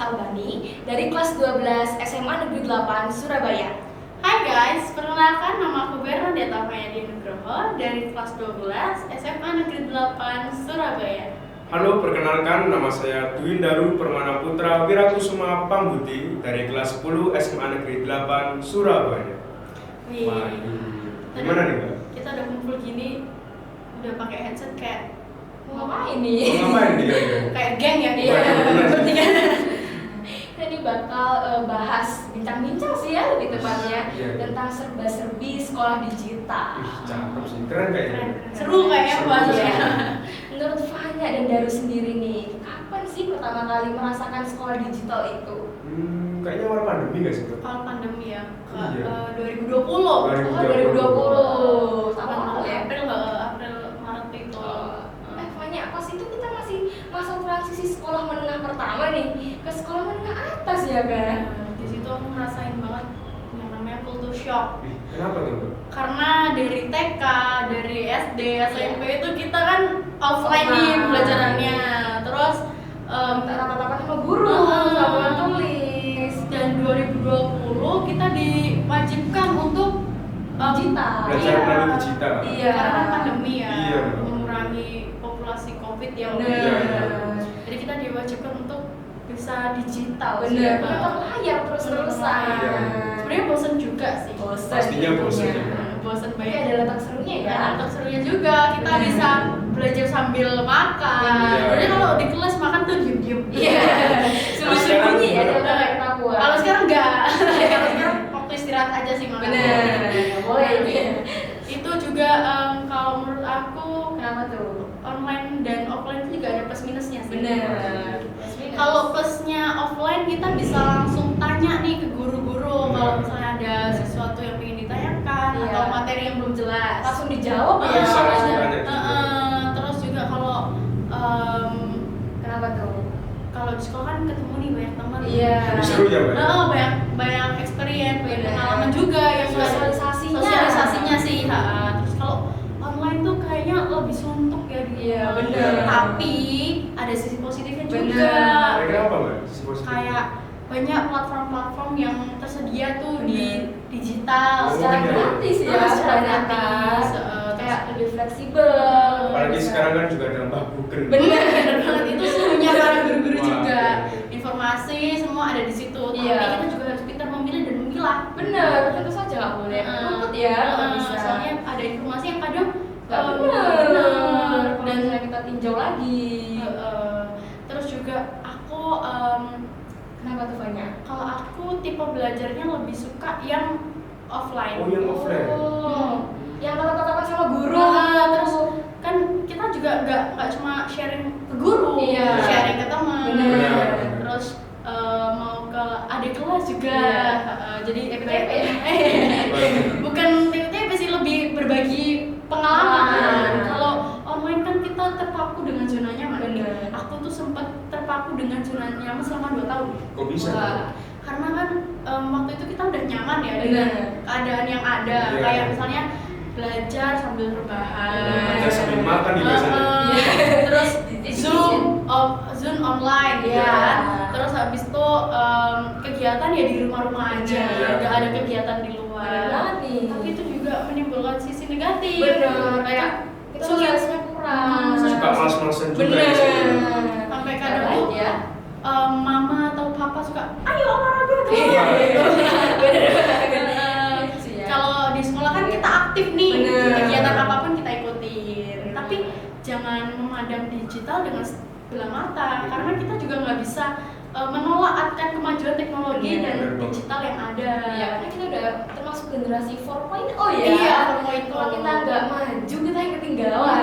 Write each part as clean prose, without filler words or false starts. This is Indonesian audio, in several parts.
Albani dari kelas 12 SMA Negeri 8 Surabaya. Hai guys, perkenalkan nama aku Bernadetta Mayadi Nugroho dari kelas 12 SMA Negeri 8 Surabaya. Halo, perkenalkan nama saya Dwi Daru Permana Putra Wirakusuma Pambuti dari kelas 10 SMA Negeri 8 Surabaya. Wih, Waduh, gimana nih Mbak? kita udah kumpul gini, udah pakai headset kayak Ngapain nih? Ngapain dia? kayak geng ya dia. Waduh, Bertiga. Kita ini bakal bahas bincang-bincang sih ya lebih tepatnya Iya. tentang serba-serbi sekolah digital. Ih, cakep sih, keren kayaknya. Seru kayaknya Seru, bahasnya. Iya. Menurut Fanya dan Daru sendiri nih, kapan sih pertama kali merasakan sekolah digital itu? Kayaknya awal pandemi nggak sih Mbak? Awal pandemi ya, ke Iya. 2020. Oh, 2020. Sama Sama ya. April Maret itu. Fanya, pas itu kita masih masa transisi sekolah menengah pertama nih ke sekolah menengah atas ya kan? Di situ aku ngerasain banget yang namanya culture shock. Ih, kenapa tuh Mbak? Karena dari TK, dari SD, SMP itu kita kan offline nih Offline. pelajarannya. Terus Rapat-rapat sama guru, laporan tulis. dan 2020 kita diwajibkan untuk Digital. Belajar iya. melalui digital. Iya. Karena kan pandemi ya, Iya. mengurangi populasi COVID yang Bener. Iya. Jadi kita diwajibkan untuk bisa digital. Bener, sih. menatap layar terus-terusan. Iya. Sebenarnya bosen juga sih. Bosen. Pastinya bosen. tentunya. Bosen Tapi banget. ada letak serunya ya. Ya, untuk serunya juga kita Bener. bisa belajar sambil makan. Iya. Jadi kalau di kelas makan tuh diem-diem. Iya. Sembunyi-sembunyi ya dalam kayak ketahuan. Kalau sekarang enggak. Kalau sekarang waktu istirahat aja sih makan. Bener. Boleh ini. Itu juga kalau menurut aku Kenapa tuh? online dan offline itu juga ada plus minusnya sih. Bener. Kalau plusnya offline kita bisa langsung tanya nih ke guru-guru kalau misalnya ada sesuatu yang ingin ditayangkan Iya. atau materi yang belum jelas. langsung dijawab ya. Bisa langsung ada. tanya juga. Terus juga kalau Kenapa tuh? kalau di sekolah kan ketemu nih banyak teman. Iya. Lebih seru ya Mbak? Banyak banyak experience, banyak Bener. pengalaman juga yang Sosialisasinya. sosialisasinya sih. Terus kalau online tuh kayaknya lebih suntuk ya di Iya, rumah. bener. Tapi ada sisi positifnya juga. Bener. Kira-kira apa Mbak? Si positif? Kayak banyak platform-platform yang tersedia tuh di Bener. digital Oh, Secara iya. gratis ya, secara ternyata. gratis. Kayak lebih fleksibel. Apalagi Bisa. sekarang kan juga ada Mbak Google. bener banget itu serunya para guru-guru Wah, juga. iya. Informasi semua ada di situ. Iya. Tapi kita juga harus pintar memilih dan memilah. Bener, tentu saja nggak boleh rumput ya, nggak bisa. Soalnya ada informasi yang kadang Nggak bener. bener. Dan Dan kita tinjau lagi. terus juga aku Kenapa tuh banyak? kalau aku tipe belajarnya lebih suka yang offline. Oh, yang offline. Oh, yang tatap-tatapan sama guru. Terus kan kita juga nggak cuma sharing ke guru, Iya. sharing ke teman. Bener. Terus mau ke adik kelas juga. Iya. Jadi TPP. bukan TPP sih, lebih berbagi pengalaman. Pengalaman. Kalau online kan kita terpaku dengan zona nyaman. Bener. Aku tuh sempat terpaku dengan zona nyaman selama 2 tahun. Kok bisa? Wah. Karena kan waktu itu kita udah nyaman ya dengan Bener. keadaan yang ada. Iya. Kayak misalnya belajar sambil rebahan. Belajar sambil makan nih biasanya. Terus Di- Zoom online Iya. ya kan. Terus habis itu kegiatan ya di rumah-rumah aja, Iya. nggak ada kegiatan di Bener luar. banget nih. Tapi itu juga menimbulkan sisi negatif. Bener. Kayak Kita sulit. sosialisasinya kurang. Suka males-malesan juga Bener. di sini. Sampai kadang Baik tuh ya. mama atau papa suka, ayo olahraga tuh. Iya. Iya. Kalau di sekolah kan kita aktif nih, Bener. kegiatan apapun kita ikutin. Tapi jangan memandang digital dengan sebelah mata, karena kita juga nggak bisa menolak akan kemajuan teknologi Bener. dan Bener. digital yang ada. Iya, karena kita udah termasuk generasi 4.0 ya. Iya, 4.0. Kalau kita nggak maju, kita yang ketinggalan.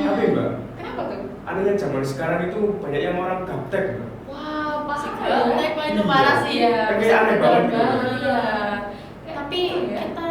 Tapi Mbak, Kenapa tuh? anehnya zaman sekarang itu banyak yang orang gaptek Mbak. Wah, pasti Gaptek mah itu parah sih. Iya, Kayak aneh banget gitu. Iya. Tapi Iya. kita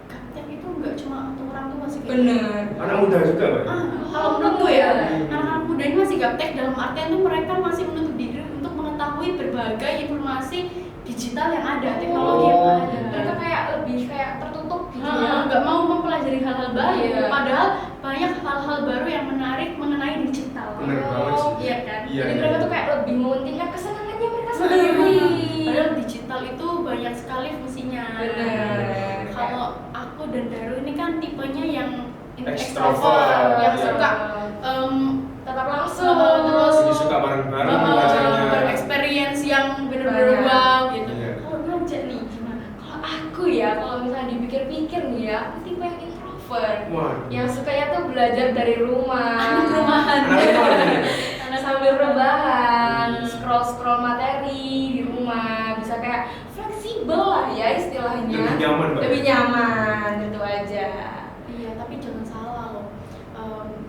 gaptek itu nggak cuma untuk orang tua sih. Bener. Anak muda juga Mbak. Kalau menurutku ya, anak-anak muda ini masih gaptek dalam artian tuh mereka masih menutup diri untuk mengetahui berbagai informasi digital yang ada, teknologi yang ada. Mereka kayak lebih kayak tertutup gitu ya. Nggak mau mempelajari hal-hal baru, Iya. padahal banyak hal-hal baru yang menarik mengenai digital. Bener banget sih. Iya kan? Iya. Jadi mereka tuh kayak lebih mementingkan kesenangannya itu banyak sekali fungsinya. Bener. Kalau aku dan Daru ini kan tipenya yang Extrovert, extrovert, yang iya. suka Tatap langsung. terus Jadi suka bareng-bareng belajarnya. berexperience yang bener-bener Banyak. wow gitu. Iya. Kalau belajar nih gimana? Kalau aku ya, kalau misalnya dipikir-pikir nih ya, aku tipe yang introvert. Wah. Yang sukanya tuh belajar dari rumah. Anak rumahan. Anak rumahan. Sambil rebahan, scroll materi di rumah, bisa kayak fleksibel lah ya istilahnya. Lebih nyaman, Mbak. Lebih nyaman, itu aja. Iya, tapi jangan salah loh.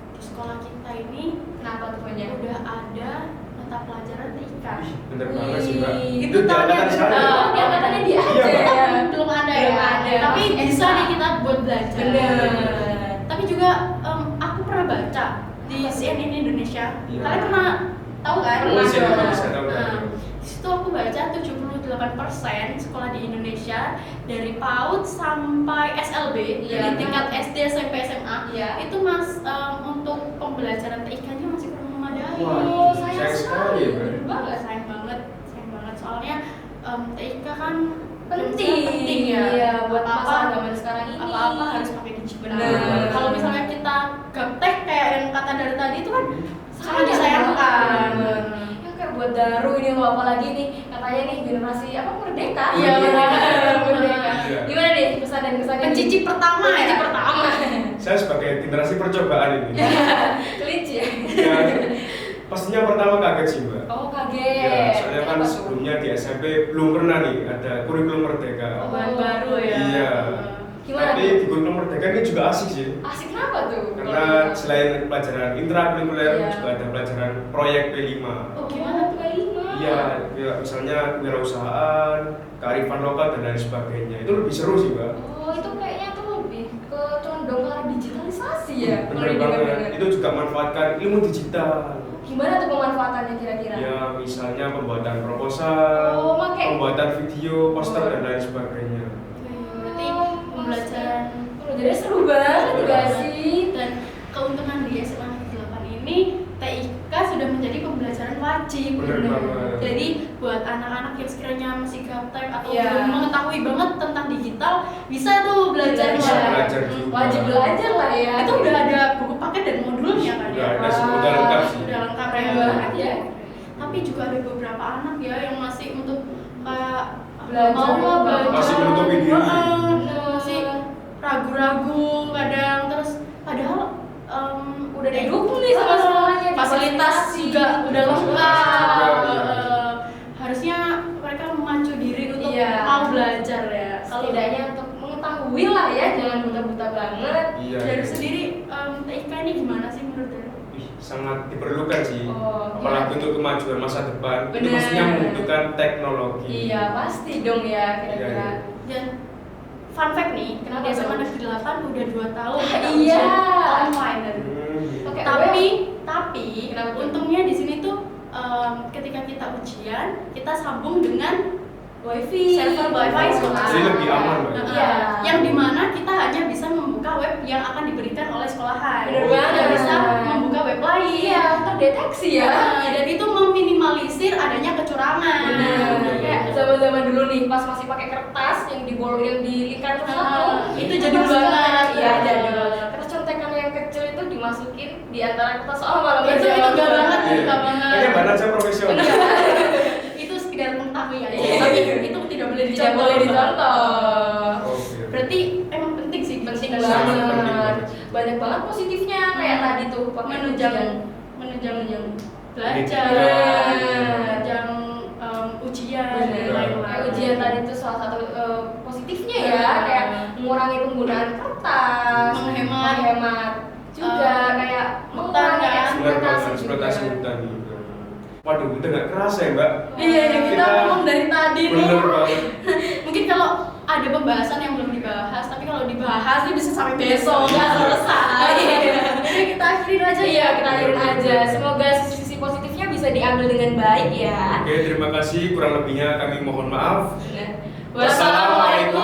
Di sekolah kita ini Kenapa tuh banyak? udah ada mata pelajaran TIK. Ih, bener banget sih, Mbak. Itu tahunnya diangkatan saya. di angkatannya dia Iya, aja Mbak. ya. Belum ada Belum ya. ada. Tapi Masih bisa SMA. nih kita buat belajar. Bener. Tapi juga aku pernah baca di CNN Indonesia. Iya. Kalian pernah tahu kan? Oh, Masuk. saya tahu, saya tahu. Nah, di situ aku baca 78% sekolah di Indonesia dari PAUD sampai SLB, Iya. dari tingkat SD sampai SMA, Iya. itu untuk pembelajaran TIK-nya masih kurang memadai. Wah, sayang sayang sekali ya, Mbak. Bener banget. sayang banget. Soalnya TIK kan Penting ya. Iya, buat apa-apa masa zaman sekarang ini. apa-apa harus pakai digital. Bener. Kalau misalnya kita gaptek kayak yang kata dari tadi itu kan sangat Sayang disayangkan. banget. Yang kayak buat Daru ini loh, apalagi nih katanya nih generasi apa merdeka. Iya, bener. Merdeka. Iya. Gimana deh pesan dan kesan Pencicip pertama ya. Pencicip pertama. Saya sebagai generasi percobaan ini. Kelinci ya. Ya, pastinya pertama kaget sih, Mbak. Oh kaget. Ya, soalnya kan Kenapa tuh? sebelumnya di SMP belum pernah nih ada kurikulum merdeka. Oh, bahan baru ya. Iya. Gimana Tapi tuh? di kurikulum merdeka ini juga asik sih. Asik kenapa tuh? Karena selain pelajaran intrakurikuler Iya. juga ada pelajaran proyek P5. Oh gimana tuh kelima? Iya, ya, misalnya wirausahaan, kearifan lokal dan lain sebagainya. Itu lebih seru sih, Mbak. Oh itu kayaknya tuh lebih ke condong ke arah digitalisasi ya. Bener Kalau banget. didengar-dengar. Itu juga manfaatkan ilmu digital. Gimana tuh pemanfaatannya kira-kira? Ya, misalnya pembuatan proposal, Oh, make. pembuatan video, poster dan lain sebagainya. Berarti pembelajaran Jadi seru banget Seru gak banget. sih? dan keuntungan di SMA Negeri 8 ini TIK sudah menjadi pembelajaran wajib. Bener banget. Jadi buat anak-anak yang sekiranya masih gaptek atau Iya. belum mengetahui banget tentang digital, bisa tuh belajar. Bisa Iya. belajar juga. Wajib belajar lah ya. Itu udah ada buku paket dan modulnya kan ya. Udah ada sih, udah lengkap sih. Udah lengkap Keren ya. banget ya. Tapi juga ada beberapa anak ya yang masih untuk kayak Belajar. mau nggak belajar. Masih menutupi diri. Masih ragu-ragu kadang, terus padahal Udah didukung nih sama sekolahnya, fasilitas difasilitasi. juga udah lengkap. Juga, iya. Harusnya mereka memacu diri untuk Iya. mau belajar ya. Kalau Setidaknya untuk mengetahui lah ya, jangan buta-buta banget. Iya. dari iya. sendiri TIK ini gimana sih menurut Daru? Ih, sangat diperlukan sih. Oh, Apalagi untuk kemajuan masa depan. Itu Bener. pastinya membutuhkan teknologi. Iya pasti dong ya kira-kira. Iya, Dan fun fact nih, Kenapa di SMA tuh? Negeri 8 udah 2 tahun Ah, kita iya. ujian online Daru. Pakai Tapi Kenapa tuh? untungnya di sini tuh ketika kita ujian kita sambung dengan wifi, server wifi sekolah. Jadi lebih aman, Mbak. Iya. Yang dimana kita hanya bisa membuka web yang akan diberikan oleh sekolahan. Bener Tidak banget. bisa membuka web lain. Iya, terdeteksi ya. Dan itu meminimalisir adanya kecurangan. Bener. Kayak zaman-zaman dulu nih pas masih pakai kertas yang dibolong yang dilingkar satu. Itu jadul banget. Iya, jadul. Kertas contekan yang kecil itu dimasukin di antara kertas soal malam Itu gak banget, Iya. gak banget. Kayaknya Mbak Naja profesional. Itu sekedar mengetahui aja. Iya. Tapi itu tidak boleh Tidak dicontoh. boleh dicontoh. Oke. Berarti emang penting sih Penting kita Sangat banget. penting banget. Banyak banget positifnya kayak tadi tuh pakai menunjang ujian. belajar, Bener. menunjang ujian dan Bener. lain-lain. Kayak ujian tadi tuh salah satu positifnya ya, Bener. kayak mengurangi penggunaan kertas, Menghemat. juga kayak mengurangi Hutan, kan? Benar banget, eksploitasi eksploitasi juga. hutan juga. Waduh, udah nggak kerasa ya, Mbak? Iya, yang kita ngomong dari tadi Bener tuh. banget. Mungkin kalau ada pembahasan yang belum dibahas, tapi kalau dibahas ini bisa sampai besok nggak selesai. Jadi kita akhirin aja Iya, ya. kita akhirin aja. Semoga sisi positifnya bisa diambil dengan baik ya. Oke, terima kasih. Kurang lebihnya kami mohon maaf. Nah, Wassalamualaikum